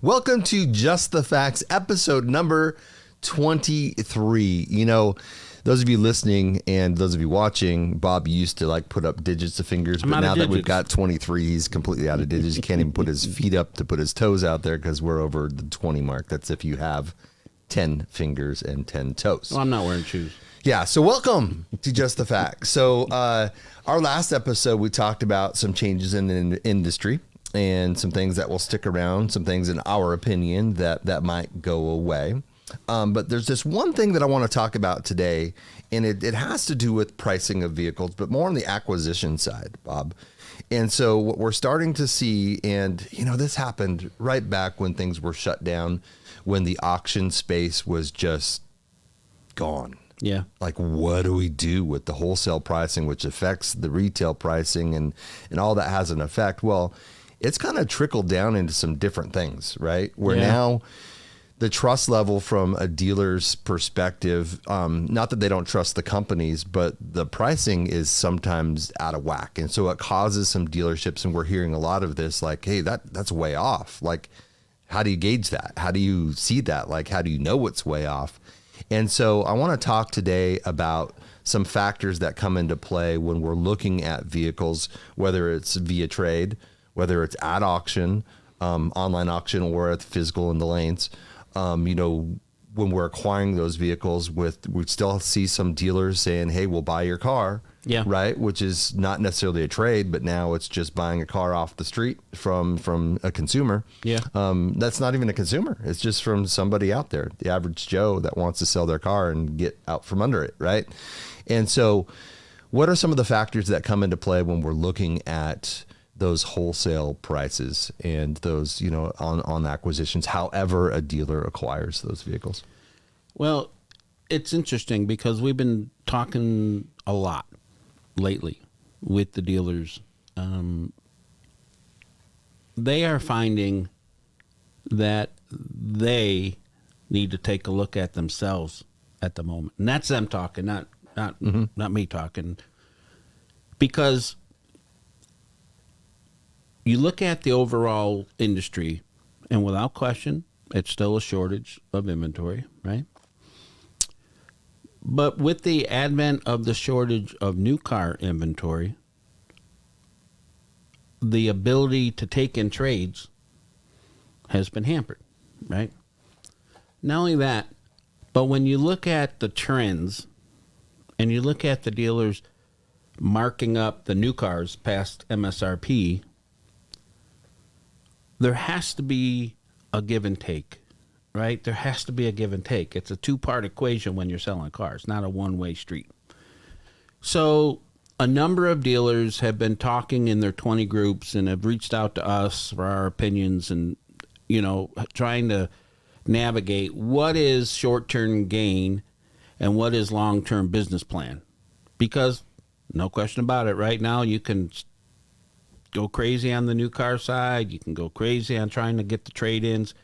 Welcome to Just the Facts, episode number 23. You know, those of you listening and those of you watching, Bob used to like put up digits of fingers, but now that we've got 23, he's completely out of digits. He can't even put his feet up to put his toes out there because we're over the 20 mark. That's if you have 10 fingers and 10 toes. Well, I'm not wearing shoes. Yeah, so welcome to Just the Facts. So our last episode, we talked about some changes in the industry and some things that will stick around, some things in our opinion that might go away. But there's this one thing that I want to talk about today, and it has to do with pricing of vehicles, but more on the acquisition side, Bob. And so what we're starting to see, and you know, this happened right back when things were shut down, when the auction space was just gone. Yeah. Like, what do we do with the wholesale pricing, which affects the retail pricing, and all that has an effect? Well, it's kind of trickled down into some different things, right? Where now the trust level from a dealer's perspective, not that they don't trust the companies, but the pricing is sometimes out of whack. And so it causes some dealerships, and we're hearing a lot of this, like, hey, that's way off. Like, how do you gauge that? How do you see that? Like, how do you know what's way off? And so I want to talk today about some factors that come into play when we're looking at vehicles, whether it's via trade, whether it's at auction, online auction, or at the physical in the lanes. You know, when we're acquiring those vehicles, we still see some dealers saying, hey, we'll buy your car. Yeah. Right. Which is not necessarily a trade, but now it's just buying a car off the street from a consumer. Yeah. That's not even a consumer. It's just from somebody out there, the average Joe that wants to sell their car and get out from under it. Right. And so what are some of the factors that come into play when we're looking at those wholesale prices and those, you know, on acquisitions, however a dealer acquires those vehicles? Well, it's interesting because we've been talking a lot lately with the dealers. They are finding that they need to take a look at themselves at the moment. And that's them talking, not me talking. Because you look at the overall industry, and without question, it's still a shortage of inventory, right? But with the advent of the shortage of new car inventory, the ability to take in trades has been hampered, right? Not only that, but when you look at the trends and you look at the dealers marking up the new cars past MSRP, there has to be a give and take. Right? There has to be a give and take. It's a two-part equation when you're selling cars, not a one-way street. So a number of dealers have been talking in their 20 groups and have reached out to us for our opinions and, you know, trying to navigate what is short-term gain and what is long-term business plan. Because no question about it, right now you can go crazy on the new car side. You can go crazy on trying to get the trade-ins.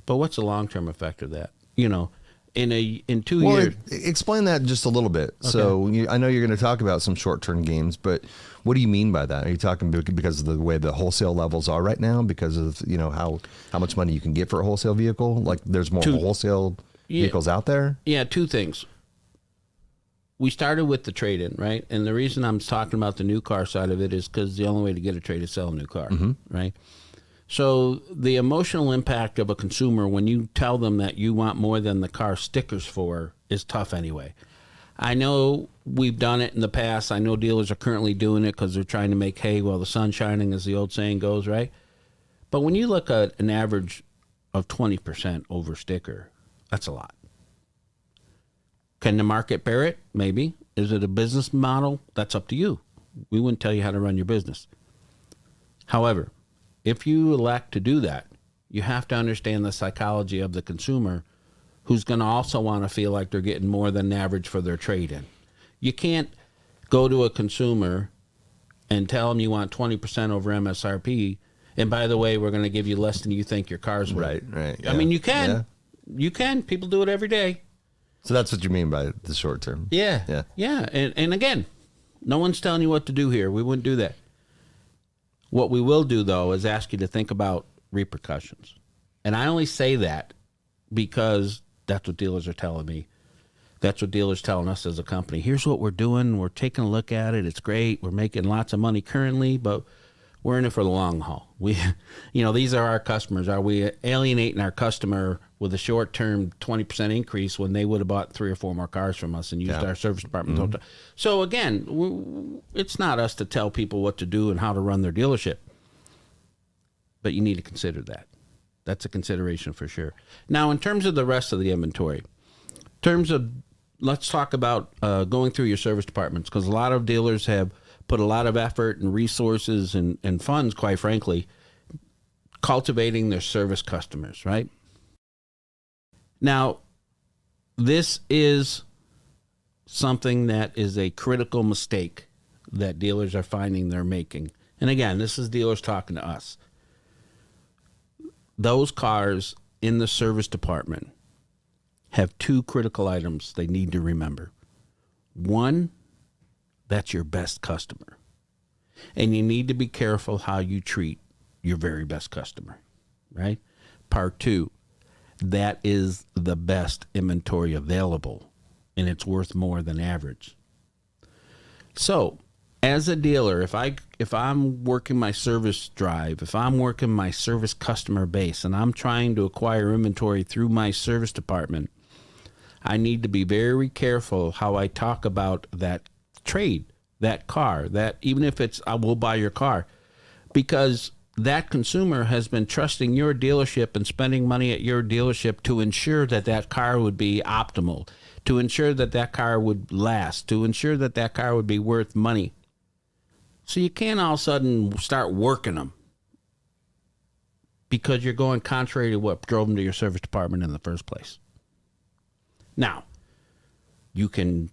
But what's the long-term effect of that? You know, in 2 years. Explain that just a little bit. Okay. So I know you're going to talk about some short-term gains, but what do you mean by that? Are you talking because of the way the wholesale levels are right now? Because of, you know, how much money you can get for a wholesale vehicle? Like there's more wholesale vehicles out there? Yeah, two things. We started with the trade-in, right? And the reason I'm talking about the new car side of it is because the only way to get a trade is sell a new car, right? So the emotional impact of a consumer when you tell them that you want more than the car stickers for is tough anyway. I know we've done it in the past. I know dealers are currently doing it because they're trying to make hay while the sun's shining, as the old saying goes, right? But when you look at an average of 20% over sticker, that's a lot. Can the market bear it? Maybe. Is it a business model? That's up to you. We wouldn't tell you how to run your business. However, if you elect to do that, you have to understand the psychology of the consumer who's going to also want to feel like they're getting more than average for their trade-in. You can't go to a consumer and tell them you want 20% over MSRP, and by the way, we're going to give you less than you think your car's worth. Right. Yeah. I mean, you can. Yeah. You can. People do it every day. So that's what you mean by the short term. Yeah. And again, no one's telling you what to do here. We wouldn't do that. What we will do, though, is ask you to think about repercussions. And I only say that because that's what dealers are telling me. That's what dealers telling us as a company. Here's what we're doing. We're taking a look at it. It's great. We're making lots of money currently, but we're in it for the long haul. These are our customers. Are we alienating our customer with a short-term 20% increase when they would have bought 3 or 4 more cars from us and used our service department? Mm-hmm. So again, it's not us to tell people what to do and how to run their dealership, but you need to consider that. That's a consideration for sure. Now, in terms of the rest of the inventory, let's talk about going through your service departments, because a lot of dealers have put a lot of effort and resources and funds, quite frankly, cultivating their service customers, right? Now, this is something that is a critical mistake that dealers are finding they're making. And again, this is dealers talking to us. Those cars in the service department have 2 critical items they need to remember. One, that's your best customer. And you need to be careful how you treat your very best customer, right? Part 2, that is the best inventory available, and it's worth more than average. So, as a dealer, if I'm working my service drive, if I'm working my service customer base, and I'm trying to acquire inventory through my service department, I need to be very careful how I talk about that trade, that car, that even if it's, I will buy your car, because that consumer has been trusting your dealership and spending money at your dealership to ensure that that car would be optimal, to ensure that that car would last, to ensure that that car would be worth money. So you can't all of a sudden start working them because you're going contrary to what drove them to your service department in the first place. Now, you can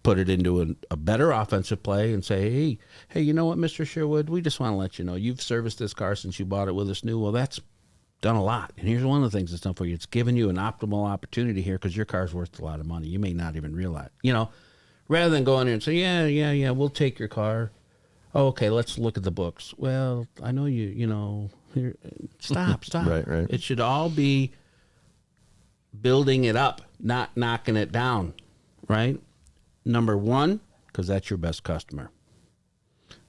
put it into a better offensive play and say, hey, you know what, Mr. Sherwood, we just want to let you know you've serviced this car since you bought it with us new. Well, that's done a lot. And here's one of the things it's done for you. It's given you an optimal opportunity here because your car's worth a lot of money. You may not even realize, rather than going in and say, yeah, we'll take your car. Oh, okay, let's look at the books. Well, I know here, stop. Right. It should all be building it up, not knocking it down, right? Number 1, because that's your best customer.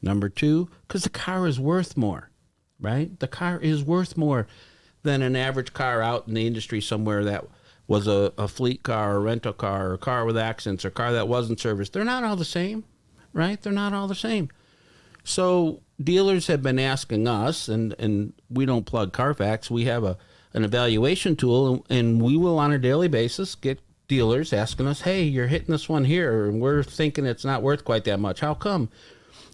Number 2, because the car is worth more, right? The car is worth more than an average car out in the industry somewhere that was a fleet car or rental car or a car with accidents or a car that wasn't serviced. They're not all the same, right? They're not all the same. So dealers have been asking us, and we don't plug Carfax. We have an evaluation tool, and we will on a daily basis get dealers asking us, hey, you're hitting this one here, and we're thinking it's not worth quite that much. How come?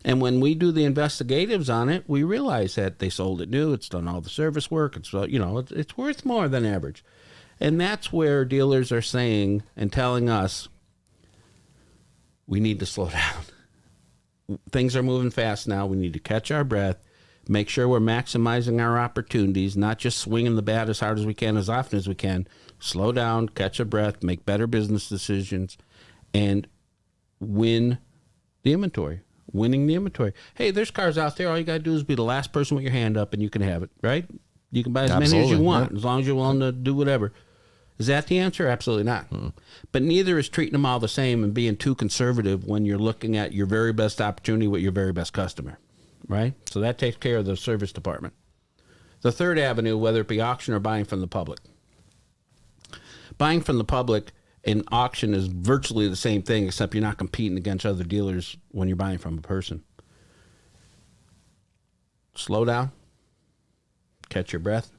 And when we do the investigatives on it, we realize that they sold it new. It's done all the service work. It's worth more than average. And that's where dealers are saying and telling us we need to slow down. Things are moving fast now. We need to catch our breath, make sure we're maximizing our opportunities, not just swinging the bat as hard as we can, as often as we can. Slow down, catch a breath, make better business decisions, and win the inventory. Winning the inventory. Hey, there's cars out there. All you got to do is be the last person with your hand up, and you can have it, right? You can buy as many as you want, as long as you're willing to do whatever. Is that the answer? Absolutely not. But neither is treating them all the same and being too conservative when you're looking at your very best opportunity with your very best customer, right? So that takes care of the service department. The third avenue, whether it be auction or buying from the public. Buying from the public and auction is virtually the same thing, except you're not competing against other dealers when you're buying from a person. Slow down. Catch your breath.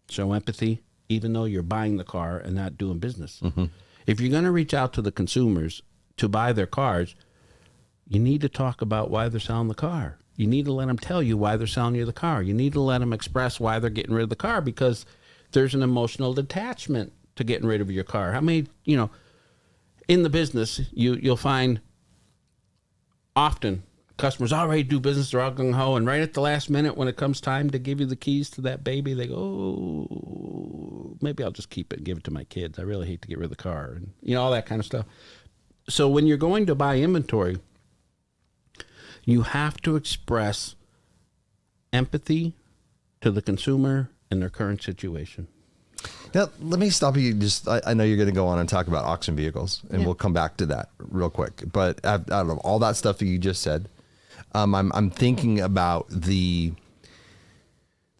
Show empathy, even though you're buying the car and not doing business. Mm-hmm. If you're going to reach out to the consumers to buy their cars, you need to talk about why they're selling the car. You need to let them tell you why they're selling you the car. You need to let them express why they're getting rid of the car, because there's an emotional detachment to getting rid of your car. How many, in the business, you'll find often customers already do business, they're all gung-ho, and right at the last minute when it comes time to give you the keys to that baby, they go, oh, maybe I'll just keep it and give it to my kids. I really hate to get rid of the car, and all that kind of stuff. So when you're going to buy inventory, you have to express empathy to the consumer in their current situation. Now, let me stop you. I know you're going to go on and talk about auction vehicles, and we'll come back to that real quick. But out of all that stuff that you just said, I'm thinking about the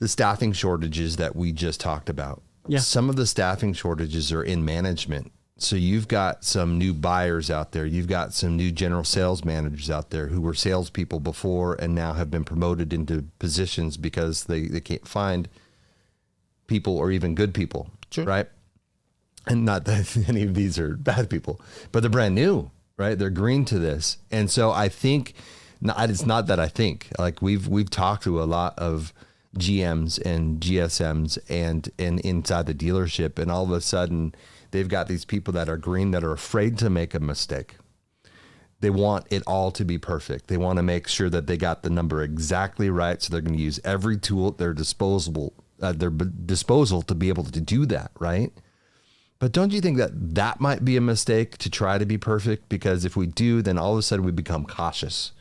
staffing shortages that we just talked about. Yeah. Some of the staffing shortages are in management. So you've got some new buyers out there. You've got some new general sales managers out there who were salespeople before and now have been promoted into positions because they can't find people or even good people. Sure. Right. And not that any of these are bad people, but they're brand new, right? They're green to this. And so I think, it's not that I think, like we've talked to a lot of GMs and GSMs and inside the dealership, and all of a sudden they've got these people that are green that are afraid to make a mistake. They want it all to be perfect. They want to make sure that they got the number exactly right. So they're going to use every tool at their disposal to be able to do that. Right. But don't you think that might be a mistake to try to be perfect? Because if we do, then all of a sudden we become cautious.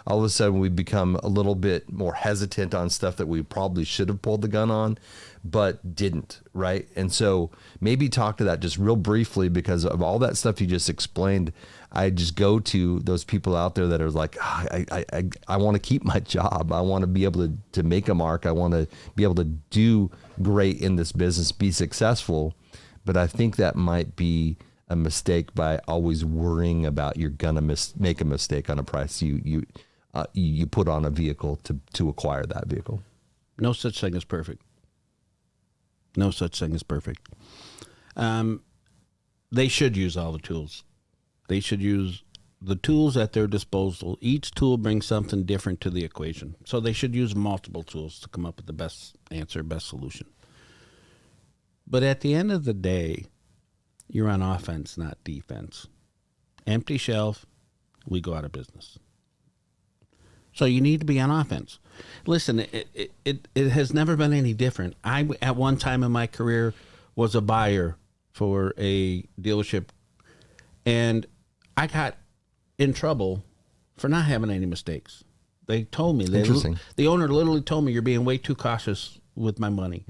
All of a sudden we become a little bit more hesitant on stuff that we probably should have pulled the gun on, but didn't. Right. And so maybe talk to that just real briefly, because of all that stuff you just explained. I just go to those people out there that are like, I want to keep my job. I want to be able to make a mark. I want to be able to do great in this business, be successful. But I think that might be a mistake by always worrying about you're going to make a mistake on a price you put on a vehicle to acquire that vehicle. No such thing as perfect. No such thing as perfect. They should use all the tools. They should use the tools at their disposal. Each tool brings something different to the equation. So they should use multiple tools to come up with the best answer, best solution. But at the end of the day, you're on offense, not defense. Empty shelf, we go out of business. So you need to be on offense. Listen, it has never been any different. I, at one time in my career, was a buyer for a dealership, and I got in trouble for not having any mistakes. They told me, the owner literally told me, you're being way too cautious with my money,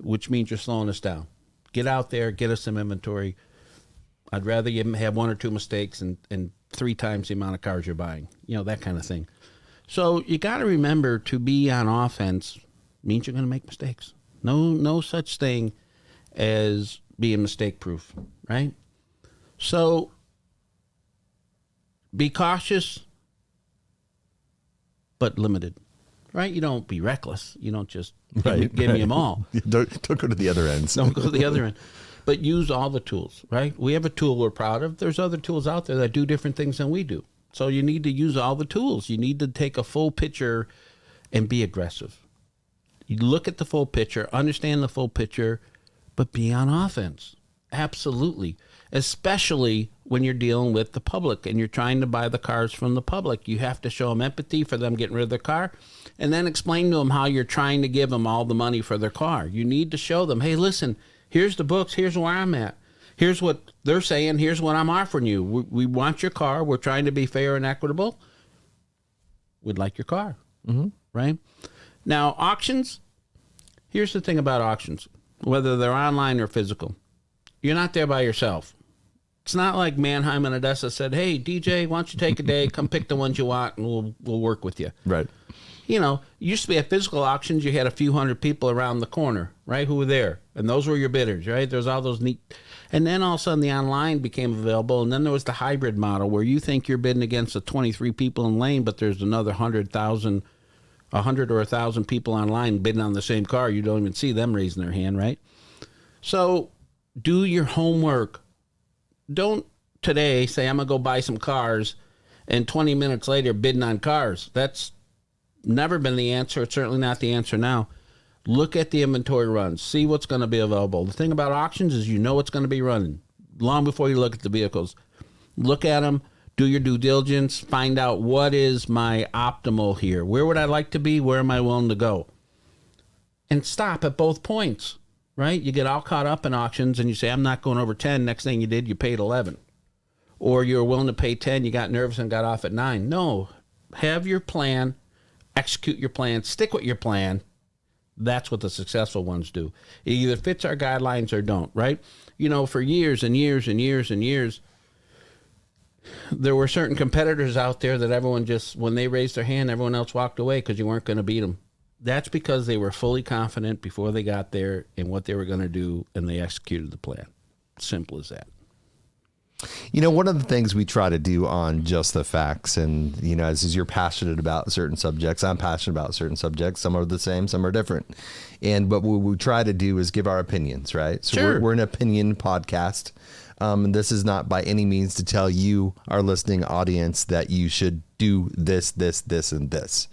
which means you're slowing us down. Get out there, get us some inventory. I'd rather you have one or two mistakes and 3 times the amount of cars you're buying, that kind of thing. So you got to remember, to be on offense means you're going to make mistakes. No such thing as being mistake proof, right? So be cautious, but limited, right? You don't be reckless. You don't just give me them all. Don't go to the other ends. Don't go to the other end. But use all the tools, right? We have a tool we're proud of. There's other tools out there that do different things than we do. So you need to use all the tools. You need to take a full picture and be aggressive. You look at the full picture, understand the full picture, but be on offense. Absolutely. Especially when you're dealing with the public and you're trying to buy the cars from the public. You have to show them empathy for them getting rid of their car, and then explain to them how you're trying to give them all the money for their car. You need to show them, hey, listen, here's the books. Here's where I'm at. Here's what they're saying. Here's what I'm offering you. We want your car. We're trying to be fair and equitable. We'd like your car. Right? Now, auctions, here's the thing about auctions, whether they're online or physical. You're not there by yourself. It's not like Mannheim and Odessa said, hey, DJ, why don't you take a day, come pick the ones you want, and we'll work with you. Right. Used to be at physical auctions, you had a few hundred people around the corner, right, who were there. And those were your bidders, right? There's all those neat. And then all of a sudden the online became available. And then there was the hybrid model where you think you're bidding against the 23 people in lane, but there's another 100 or 1,000 people online bidding on the same car. You don't even see them raising their hand, right? So do your homework. Don't today say, I'm going to go buy some cars, and 20 minutes later bidding on cars. That's never been the answer. It's certainly not the answer now. Look at the inventory runs. See what's going to be available. The thing about auctions is what's going to be running long before you look at the vehicles. Look at them. Do your due diligence. Find out what is my optimal here. Where would I like to be? Where am I willing to go? And stop at both points, right? You get all caught up in auctions and you say, I'm not going over 10. Next thing you did, you paid 11. Or you're willing to pay 10. You got nervous and got off at 9. No. Have your plan. Execute your plan. Stick with your plan. That's what the successful ones do. It either fits our guidelines or don't, right? You know, for years and years and years and years, there were certain competitors out there that everyone just, when they raised their hand, everyone else walked away because you weren't going to beat them. That's because they were fully confident before they got there in what they were going to do, and they executed the plan. Simple as that. You know, one of the things we try to do on Just the Facts, and, you know, as you're passionate about certain subjects, I'm passionate about certain subjects. Some are the same, some are different. But what we try to do is give our opinions, right? So Sure. we're an opinion podcast. And this is not by any means to tell you, our listening audience, that you should do this, and this.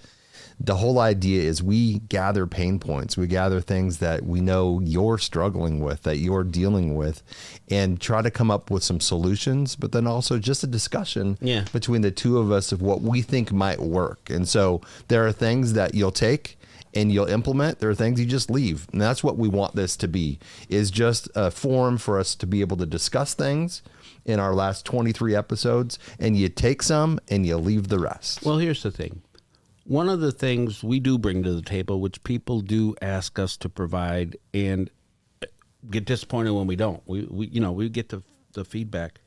The whole idea is we gather pain points. We gather things that we know you're struggling with, that you're dealing with, and try to come up with some solutions, but then also just a discussion between the two of us of what we think might work. And so there are things that you'll take and you'll implement. There are things you just leave. And that's what we want this to be, is just a forum for us to be able to discuss things in our last 23 episodes, and you take some and you leave the rest. Well, here's the thing. One of the things we do bring to the table, which people do ask us to provide and get disappointed when we don't. We get the feedback.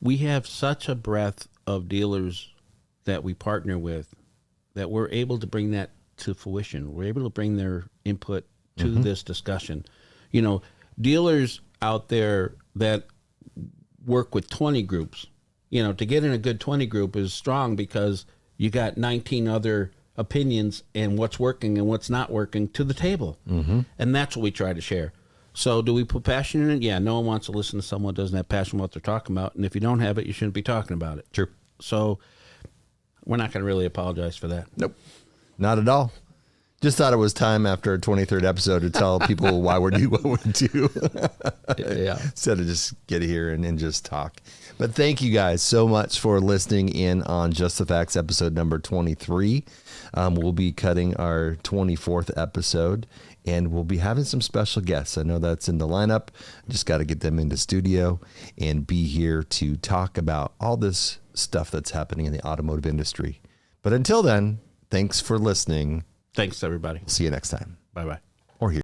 We have such a breadth of dealers that we partner with that we're able to bring that to fruition. We're able to bring their input to this discussion. You know, dealers out there that work with 20 groups, you know, to get in a good 20 group is strong because you got 19 other opinions and what's working and what's not working to the table. And that's what we try to share. So do we put passion in it? Yeah, no one wants to listen to someone who doesn't have passion what they're talking about. And if you don't have it, you shouldn't be talking about it. True. So we're not going to really apologize for that. Nope. Not at all. Just thought it was time after our 23rd episode to tell people why we do what we do. Yeah. Instead of just get here and just talk. But thank you guys so much for listening in on Just the Facts episode number 23. We'll be cutting our 24th episode, and we'll be having some special guests. I know that's in the lineup. Just got to get them into studio and be here to talk about all this stuff that's happening in the automotive industry. But until then, thanks for listening. Thanks, everybody. See you next time. Bye-bye.